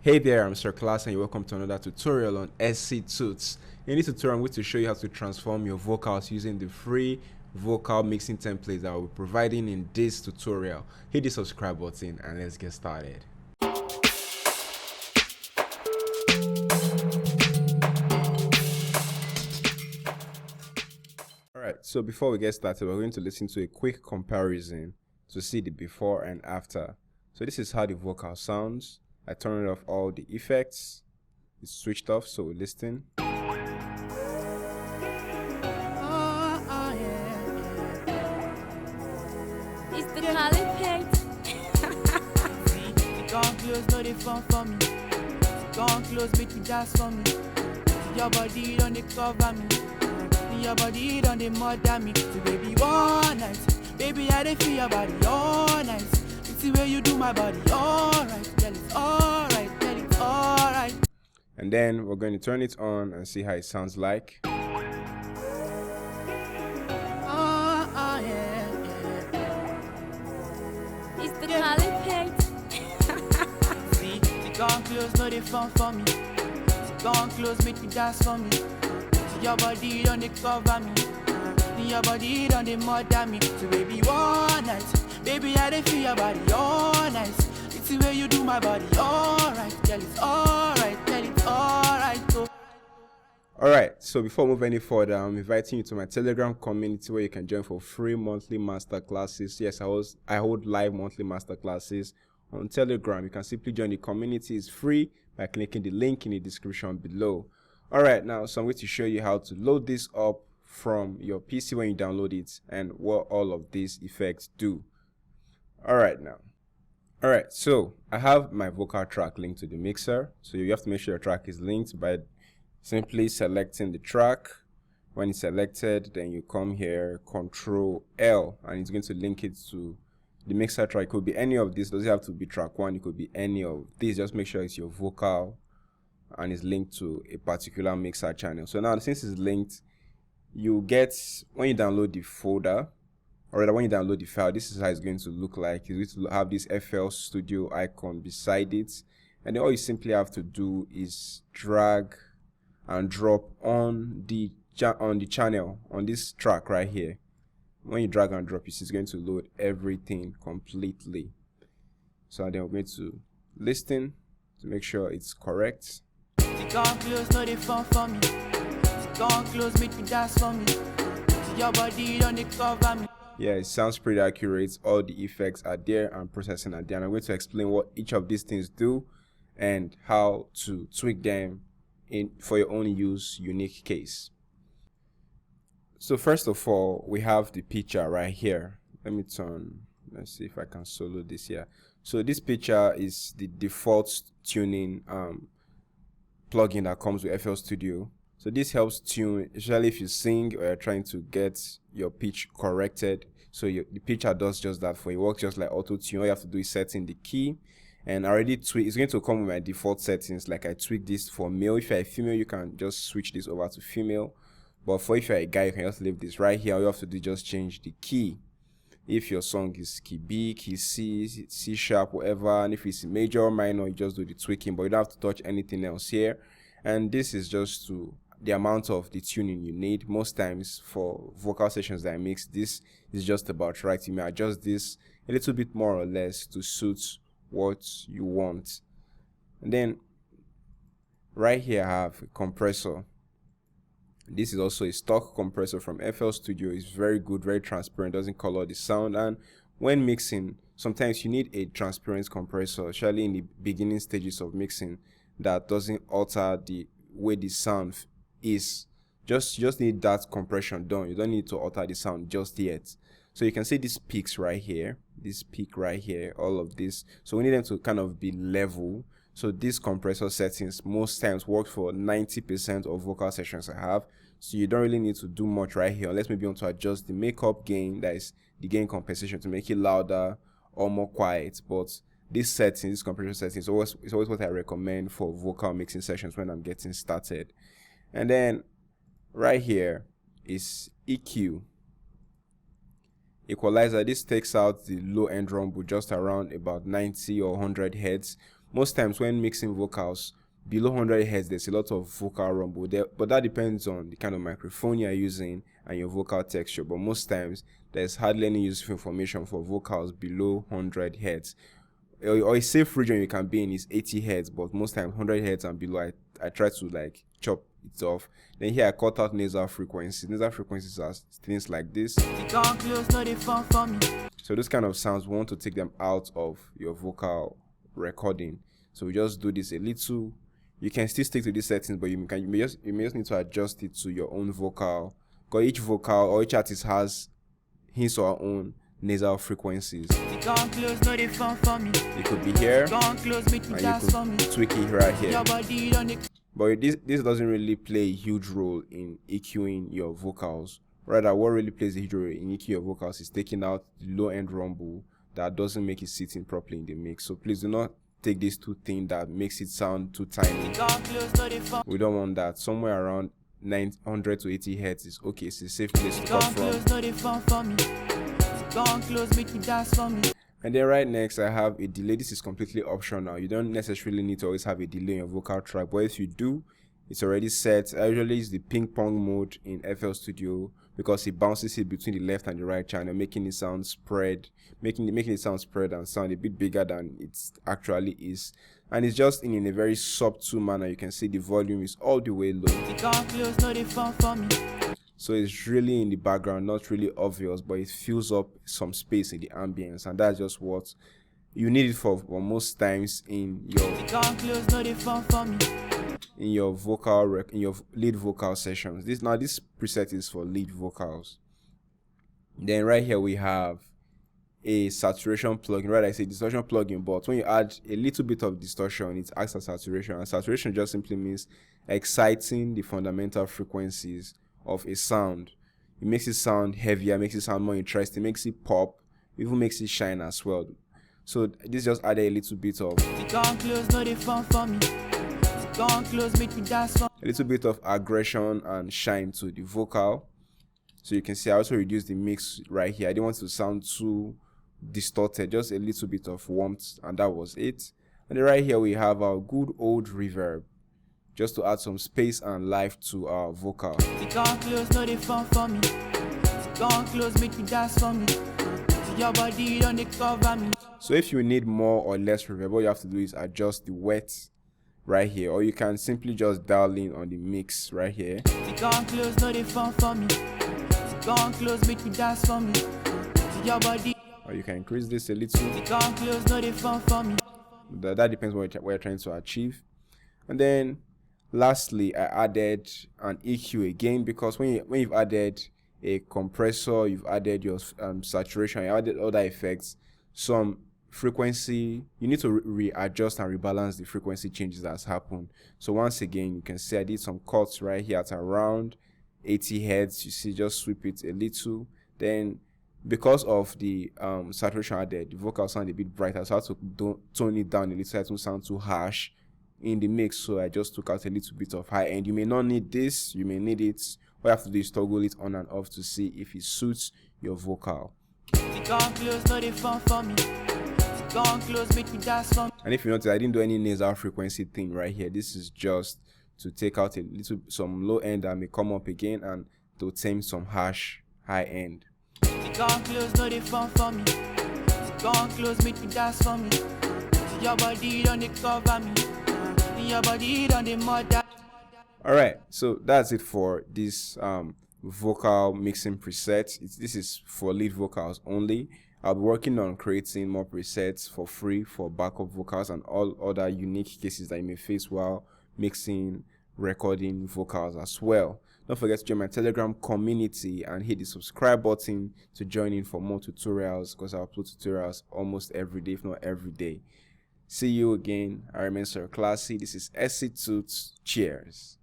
Hey there, I'm Sir Class and welcome to another tutorial on SCtuts. In this tutorial, I'm going to show you how to transform your vocals using the free vocal mixing templates that I will be providing in this tutorial. Hit the subscribe button and let's get started. Alright, so before we get started, we're going to listen to a quick comparison to see the before and after. So this is how the vocal sounds. I turned off all the effects. It's switched off, so we listen. It's the caliphate. Come close, no they fun for me. Come close, make me dance for me. Your body on the cover me. Your body on the murder me. So baby, one night. Baby, I don't feel your body all night. It's the way you do my body alright. Tell it's alright, tell it's alright. And then we're going to turn it on and see how it sounds like. It's the caliphate. See, come close, no they fun for me. Come close, make me dance for me. Your body on the cover me. Your body on the murder me. So baby, one night. Baby, I don't feel your body all night. It's the way you do my body alright. Tell it's alright, tell it's alright. So Alright, so before we move any further, I'm inviting you to my Telegram community where you can join for free monthly masterclasses. Yes, I hold live monthly masterclasses on Telegram. You can simply join the community. It's free by clicking the link in the description below. Alright, now so I'm going to show you how to load this up from your PC when you download it and what all of these effects do. Alright, so I have my vocal track linked to the mixer. So you have to make sure your track is linked by simply selecting the track. When it's selected, then you come here, Control L, and it's going to link it to the mixer track. It could be any of these. Doesn't have to be track one. It could be any of these. Just make sure it's your vocal and it's linked to a particular mixer channel. So now since it's linked, you get, when you download the folder, or rather when you download the file, this is how it's going to look like. You're going to have this FL Studio icon beside it, and then all you simply have to do is drag and drop on the channel on this track right here. When you drag and drop, it's going to load everything completely. So then we're going to listen to make sure it's correct. come close, no they fun for me. Come close, make me dance for me. Your body on the cover me. Yeah, it sounds pretty accurate. All the effects are there and processing are there. And I'm going to explain what each of these things do and how to tweak them in for your own use unique case. So first of all, we have the picture right here. Let's see if I can solo this here. So this picture is the default tuning plugin that comes with FL Studio. So this helps tune, especially if you sing or you're trying to get your pitch corrected. So the picture does just that for you. It works just like auto tune. All you have to do is set in the key, and I already tweak. It's going to come with my default settings. Like I tweak this for male. If you're a female, you can just switch this over to female. But for if you're a guy, you can just leave this right here. All you have to do is just change the key. If your song is key B, key C, C sharp, whatever, and if it's major or minor, you just do the tweaking. But you don't have to touch anything else here. And this is just to the amount of the tuning you need. Most times for vocal sessions that I mix, this is just about right. You may adjust this a little bit more or less to suit what you want. And then right here I have a compressor. This is also a stock compressor from FL Studio. It's very good, very transparent, doesn't color the sound. And when mixing, sometimes you need a transparent compressor, especially in the beginning stages of mixing, that doesn't alter the way the sound is. You just need that compression done. You don't need to alter the sound just yet. So you can see these peaks right here, this peak right here, all of this. So we need them to kind of be level. So these compressor settings most times work for 90% of vocal sessions I have. So you don't really need to do much right here, unless maybe you want to adjust the makeup gain, that is the gain compensation, to make it louder or more quiet. But these settings, these compression settings, is always what I recommend for vocal mixing sessions when I'm getting started. And then right here is EQ. Equalizer. This takes out the low end rumble just around about 90 or 100 hertz. most times when mixing vocals below 100 hertz, there's a lot of vocal rumble there, but that depends on the kind of microphone you're using and your vocal texture. But most times there's hardly any useful information for vocals below 100 hertz. Or a safe region you can be in is 80 hertz, but most times 100 hertz and below, I try to like chop it off. Then here I cut out nasal frequencies. Nasal frequencies are things like this. So those kind of sounds, we want to take them out of your vocal recording. So we just do this a little. You can still stick to these settings, but you may just need to adjust it to your own vocal. Because each vocal or each artist has his or her own nasal frequencies. It could be here, and you could tweak it right here. But this doesn't really play a huge role in EQing your vocals. Rather, what really plays a huge role in EQing your vocals is taking out the low-end rumble that doesn't make it sitting properly in the mix. So please do not take this too thin that makes it sound too tiny. We don't want that. Somewhere around 900 to 80 hertz is okay. It's a safe place to cut from. And then right next I have a delay. This is completely optional. You don't necessarily need to always have a delay in your vocal track, but if you do, it's already set. I usually use the ping pong mode in FL Studio because it bounces it between the left and the right channel, making it sound spread, making it sound spread and sound a bit bigger than it actually is. And it's just in a very subtle manner. You can see the volume is all the way low. So it's really in the background, not really obvious, but it fills up some space in the ambience, and that's just what you need it for most times in your lead vocal sessions. This preset is for lead vocals. Then right here we have a saturation plugin. Right, I say distortion plugin, but when you add a little bit of distortion, it acts as saturation, and saturation just simply means exciting the fundamental frequencies of a sound. It makes it sound heavier, makes it sound more interesting, makes it pop, even makes it shine as well. So this just added a little bit of aggression and shine to the vocal. So you can see I also reduced the mix right here. I didn't want it to sound too distorted, just a little bit of warmth, and that was it. And then right here we have our good old reverb, just to add some space and life to our vocal. So if you need more or less reverb, all you have to do is adjust the wet right here, or you can simply just dial in on the mix right here. Or you can increase this a little. That depends what you're trying to achieve. And then lastly, I added an EQ again, because when you've added a compressor, you've added your saturation, you added other effects, some frequency, you need to readjust and rebalance the frequency changes that's happened. So once again, you can see I did some cuts right here at around 80 hertz. You see, just sweep it a little. Then because of the saturation added, the vocal sound a bit brighter, so I had to tone it down a little so it doesn't sound too harsh in the mix. So I just took out a little bit of high end. You may not need this, you may need it. All you have to do is toggle it on and off to see if it suits your vocal. And if you notice, I didn't do any nasal frequency thing right here. This is just to take out some low end that may come up again, and to tame some harsh high end. Alright, so that's it for this vocal mixing preset. This is for lead vocals only. I'll be working on creating more presets for free for backup vocals and all other unique cases that you may face while mixing, recording vocals as well. Don't forget to join my Telegram community and hit the subscribe button to join in for more tutorials, because I upload tutorials almost every day, if not every day. See you again. I remain Sir Classy. This is SCtuts. Cheers.